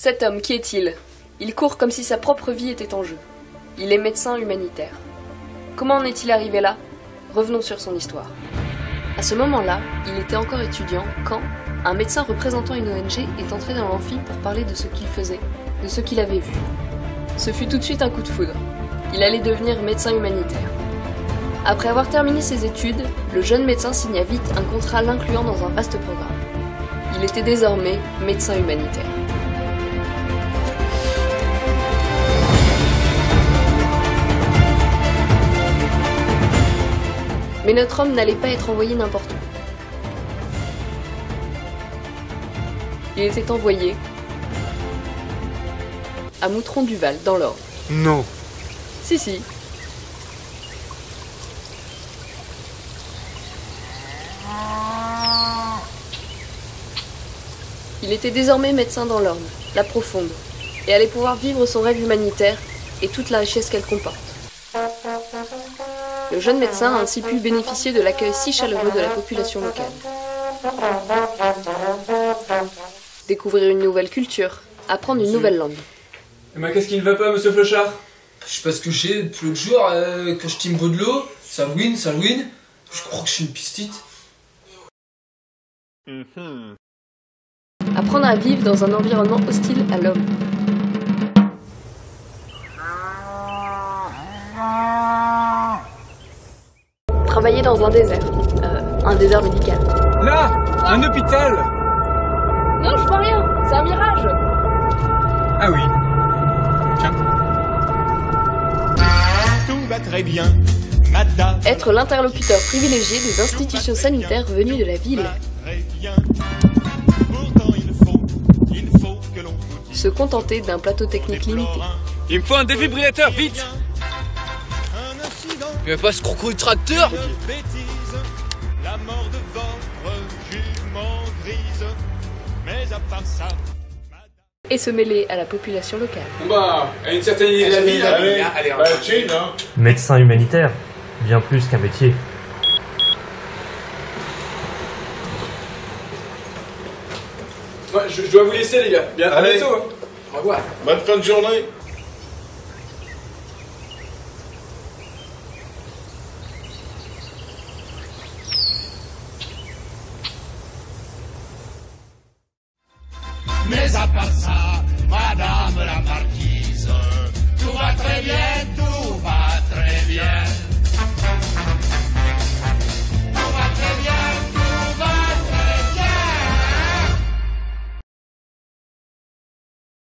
Cet homme, qui est-il? Il court comme si sa propre vie était en jeu. Il est médecin humanitaire. Comment en est-il arrivé là? Revenons sur son histoire. À ce moment-là, il était encore étudiant quand un médecin représentant une ONG est entré dans l'amphi pour parler de ce qu'il faisait, de ce qu'il avait vu. Ce fut tout de suite un coup de foudre. Il allait devenir médecin humanitaire. Après avoir terminé ses études, le jeune médecin signa vite un contrat l'incluant dans un vaste programme. Il était désormais médecin humanitaire. Mais notre homme n'allait pas être envoyé n'importe où. Il était envoyé à Moutron-Duval, dans l'Orne. Non. Si. Il était désormais médecin dans l'Orne, la profonde, et allait pouvoir vivre son rêve humanitaire et toute la richesse qu'elle comporte. Le jeune médecin a ainsi pu bénéficier de l'accueil si chaleureux de la population locale. Découvrir une nouvelle culture, apprendre une nouvelle langue. Eh ben, qu'est-ce qui ne va pas, monsieur Flochard? Je sais pas ce que j'ai, depuis l'autre jour, quand je timbre de l'eau, ça win. Je crois que je suis une pistite. Apprendre à vivre dans un environnement hostile à l'homme. Travailler dans un désert médical. Là, un hôpital. Non, je vois rien, c'est un mirage. Ah oui. Tiens. Tout va très bien, madame. Être l'interlocuteur privilégié des institutions sanitaires venues de la ville. Très bien. Pourtant il faut que l'on Se contenter d'un plateau technique limité. Il me faut un défibrillateur, vite. un incident Il y a pas ce crocodile tracteur? de bêtise, la mort de votre jument grise. Mais à part ça, Et se mêler à la population locale. Bah, à une certaine idée de la vie, allez, Médecin humanitaire, bien plus qu'un métier. Moi, je dois vous laisser, les gars. Bien, à bientôt. Hein. Au revoir. Bonne fin de journée. mais à part ça.